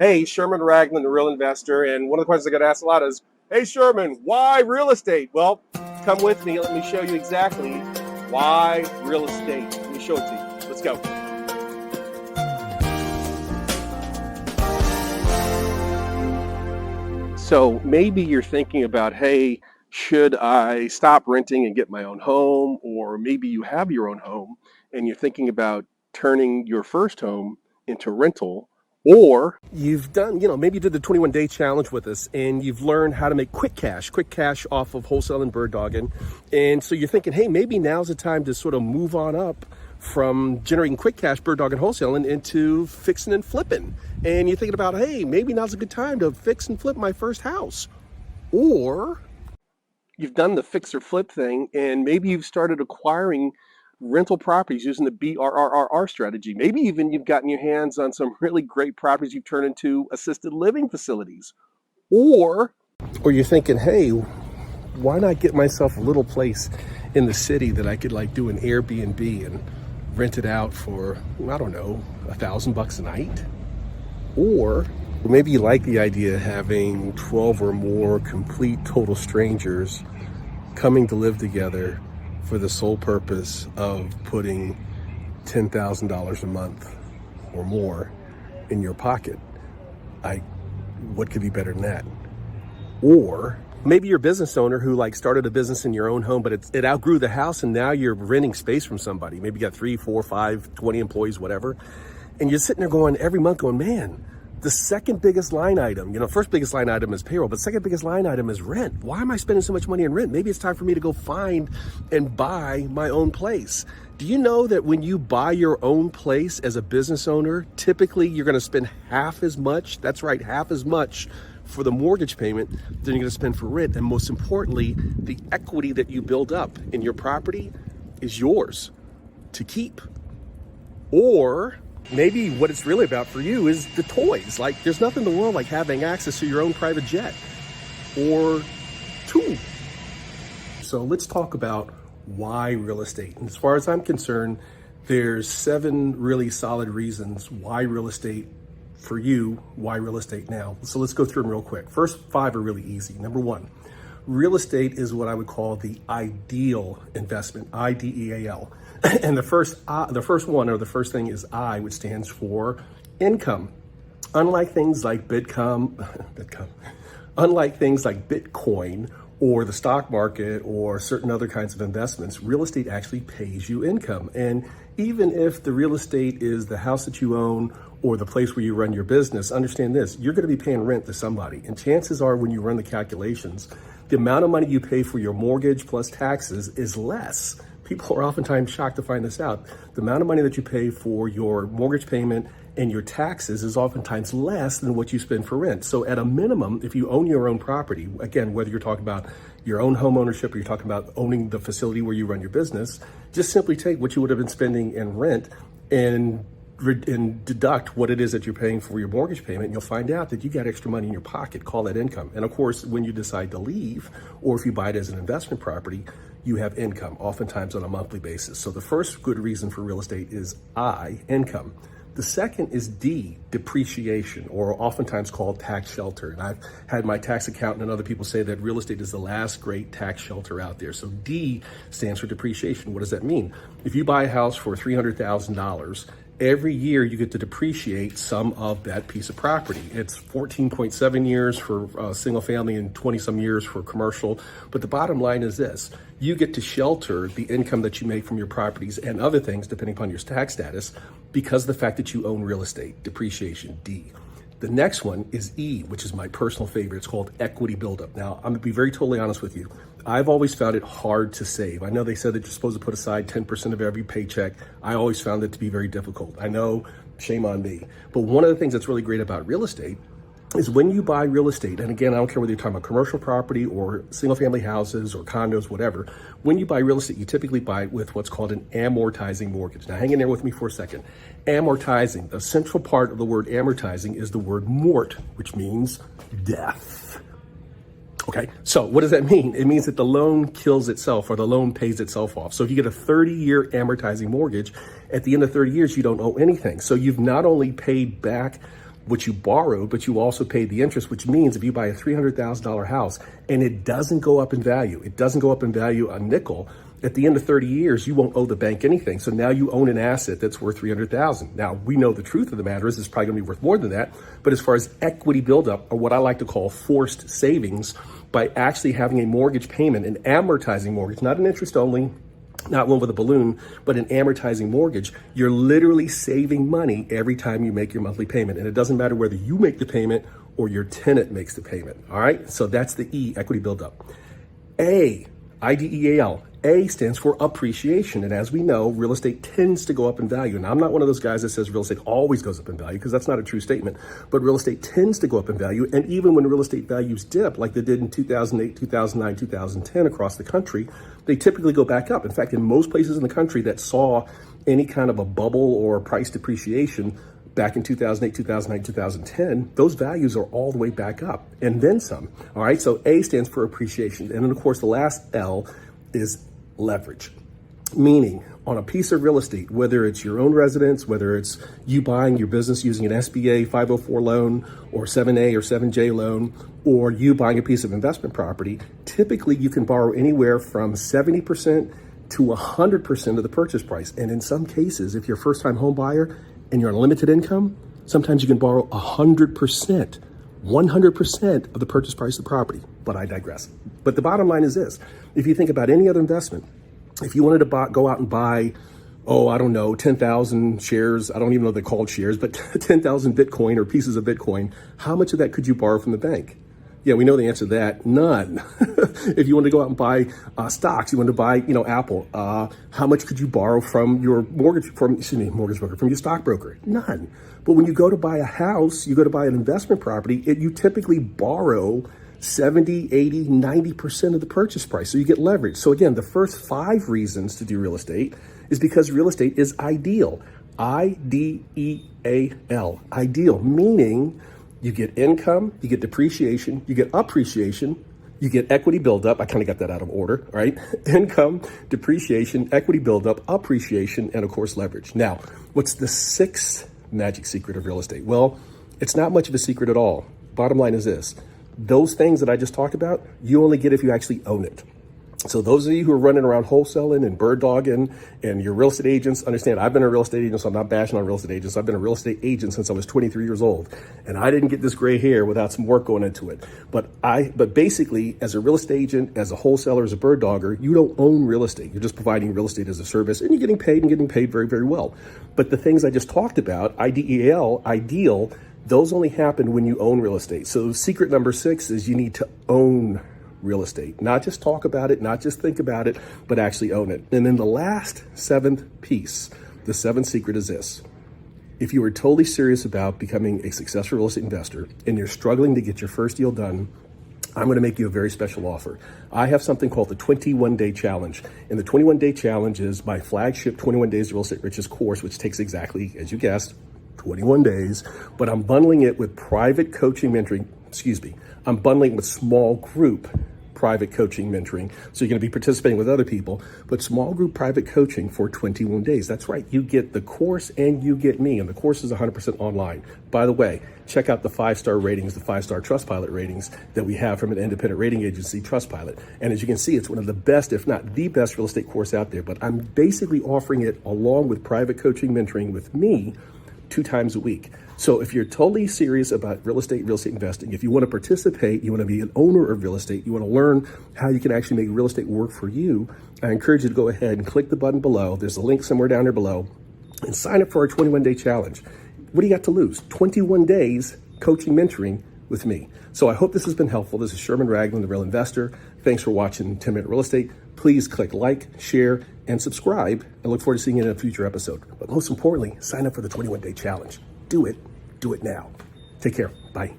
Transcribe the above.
Hey, Sherman Ragland, the real investor. And one of the questions I get asked a lot is, hey, Sherman, why real estate? Well, come with me. Let me show you exactly why real estate. Let me show it to you. Let's go. So maybe you're thinking about, hey, should I stop renting and get my own home? Or maybe you have your own home and you're thinking about turning your first home into rental. Or you've done, maybe you did the 21-day challenge with us and you've learned how to make quick cash off of wholesale and bird dogging. And so you're thinking, hey, maybe now's the time to sort of move on up from generating quick cash, bird dog and wholesaling into fixing and flipping. And you're thinking about, hey, maybe now's a good time to fix and flip my first house. Or you've done the fix or flip thing and maybe you've started acquiring rental properties using the BRRRR strategy. Maybe even you've gotten your hands on some really great properties you've turned into assisted living facilities. Or you're thinking, hey, why not get myself a little place in the city that I could like do an Airbnb and rent it out for, I don't know, $1,000 a night? Or maybe you like the idea of having 12 or more complete total strangers coming to live together for the sole purpose of putting $10,000 a month or more in your pocket. What could be better than that? Or maybe you're a business owner who like started a business in your own home, but it outgrew the house and now you're renting space from somebody. Maybe you got 3, 4, 5, 20 employees, whatever. And you're sitting there going every month going, man, the second biggest line item, first biggest line item is payroll, but second biggest line item is rent. Why am I spending so much money on rent? Maybe it's time for me to go find and buy my own place. Do you know that when you buy your own place as a business owner, typically you're going to spend half as much, that's right, half as much for the mortgage payment than you're going to spend for rent. And most importantly, the equity that you build up in your property is yours to keep. Or maybe what it's really about for you is the toys. Like there's nothing in the world like having access to your own private jet or tool. So let's talk about why real estate. And as far as I'm concerned, there's 7 really solid reasons why real estate for you, why real estate now. So let's go through them real quick. First 5 are really easy. Number 1, real estate is what I would call the ideal investment, IDEAL. And the first one, or the first thing is I, which stands for income. Unlike things like unlike things like Bitcoin or the stock market or certain other kinds of investments, real estate actually pays you income. And even if the real estate is the house that you own or the place where you run your business, understand this, you're going to be paying rent to somebody. And chances are when you run the calculations, the amount of money you pay for your mortgage plus taxes is less. People are oftentimes shocked to find this out. The amount of money that you pay for your mortgage payment and your taxes is oftentimes less than what you spend for rent. So at a minimum, if you own your own property, again, whether you're talking about your own home ownership or you're talking about owning the facility where you run your business, just simply take what you would have been spending in rent and deduct what it is that you're paying for your mortgage payment, and you'll find out that you got extra money in your pocket. Call that income. And of course, when you decide to leave, or if you buy it as an investment property, you have income, oftentimes on a monthly basis. So the first good reason for real estate is I, income. The second is D, depreciation, or oftentimes called tax shelter. And I've had my tax accountant and other people say that real estate is the last great tax shelter out there. So D stands for depreciation. What does that mean? If you buy a house for $300,000, every year you get to depreciate some of that piece of property. It's 14.7 years for single family and 20 some years for commercial. But the bottom line is this: you get to shelter the income that you make from your properties and other things depending upon your tax status because of the fact that you own real estate. Depreciation, D. The next one is E, which is my personal favorite. It's called equity buildup. Now, I'm gonna be very totally honest with you. I've always found it hard to save. I know they said that you're supposed to put aside 10% of every paycheck. I always found it to be very difficult. I know, shame on me. But one of the things that's really great about real estate is when you buy real estate, and again, I don't care whether you're talking about commercial property or single family houses or condos, whatever, when you buy real estate, you typically buy it with what's called an amortizing mortgage. Now, hang in there with me for a second. Amortizing, the central part of the word amortizing is the word mort, which means death. Okay, so what does that mean? It means that the loan kills itself or the loan pays itself off. So if you get a 30-year amortizing mortgage, at the end of 30 years, you don't owe anything. So you've not only paid back what you borrowed, but you also paid the interest, which means if you buy a $300,000 house and it doesn't go up in value, it doesn't go up in value a nickel, at the end of 30 years, you won't owe the bank anything. So now you own an asset that's worth $300,000. Now, we know the truth of the matter is it's probably gonna be worth more than that, but as far as equity buildup, or what I like to call forced savings, by actually having a mortgage payment, an amortizing mortgage, not an interest only, not one with a balloon, but an amortizing mortgage, you're literally saving money every time you make your monthly payment. And it doesn't matter whether you make the payment or your tenant makes the payment, all right? So that's the E, equity buildup. A, IDEAL. A stands for appreciation. And as we know, real estate tends to go up in value. And I'm not one of those guys that says real estate always goes up in value, because that's not a true statement. But real estate tends to go up in value. And even when real estate values dip, like they did in 2008, 2009, 2010 across the country, they typically go back up. In fact, in most places in the country that saw any kind of a bubble or price depreciation back in 2008, 2009, 2010, those values are all the way back up and then some. All right, so A stands for appreciation. And then, of course, the last L is leverage, meaning on a piece of real estate, whether it's your own residence, whether it's you buying your business using an SBA 504 loan or 7A or 7J loan, or you buying a piece of investment property, typically you can borrow anywhere from 70% to 100% of the purchase price. And in some cases, if you're a first-time home buyer and you're on limited income, sometimes you can borrow 100%. 100% of the purchase price of the property, but I digress. But the bottom line is this: if you think about any other investment, if you wanted to go out and buy, 10,000 shares, I don't even know what they're called shares, but 10,000 Bitcoin or pieces of Bitcoin, how much of that could you borrow from the bank? Yeah, we know the answer to that, none. If you want to go out and buy stocks, you want to buy, Apple, how much could you borrow from your mortgage broker, from your stockbroker? None. But when you go to buy a house, you go to buy an investment property, you typically borrow 70, 80, 90% of the purchase price. So you get leverage. So again, the first 5 reasons to do real estate is because real estate is ideal. IDEAL, ideal, meaning you get income, you get depreciation, you get appreciation, you get equity buildup. I kind of got that out of order, right? Income, depreciation, equity buildup, appreciation, and of course, leverage. Now, what's the 6th magic secret of real estate? Well, it's not much of a secret at all. Bottom line is this: those things that I just talked about, you only get if you actually own it. So those of you who are running around wholesaling and bird dogging and your real estate agents, understand I've been a real estate agent, so I'm not bashing on real estate agents. I've been a real estate agent since I was 23 years old, and I didn't get this gray hair without some work going into it. But basically, as a real estate agent, as a wholesaler, as a bird dogger, you don't own real estate. You're just providing real estate as a service, and you're getting paid very, very well. But the things I just talked about, IDEAL, ideal, those only happen when you own real estate. So secret number 6 is you need to own real estate. Not just talk about it, not just think about it, but actually own it. And then the last 7th piece, the 7th secret is this: if you are totally serious about becoming a successful real estate investor and you're struggling to get your first deal done, I'm going to make you a very special offer. I have something called the 21-Day Challenge. And the 21-Day Challenge is my flagship 21 Days to Real Estate Riches course, which takes exactly, as you guessed, 21 days, but I'm bundling it with private coaching mentoring, I'm bundling it with small group private coaching mentoring. So you're going to be participating with other people, but small group private coaching for 21 days. That's right. You get the course and you get me. And the course is 100% online. By the way, check out the 5-star ratings, the 5-star Trustpilot ratings that we have from an independent rating agency, Trustpilot. And as you can see, it's one of the best, if not the best real estate course out there. But I'm basically offering it along with private coaching mentoring with me 2 times a week. So if you're totally serious about real estate investing, if you want to participate, you want to be an owner of real estate, you want to learn how you can actually make real estate work for you, I encourage you to go ahead and click the button below. There's a link somewhere down there below, and sign up for our 21-day challenge. What do you got to lose? 21 days coaching, mentoring with me. So I hope this has been helpful. This is Sherman Ragland, the Real Investor. Thanks for watching 10-Minute Real Estate. Please click like, share, and subscribe, and look forward to seeing you in a future episode. But most importantly, sign up for the 21-day challenge. Do it now. Take care. Bye.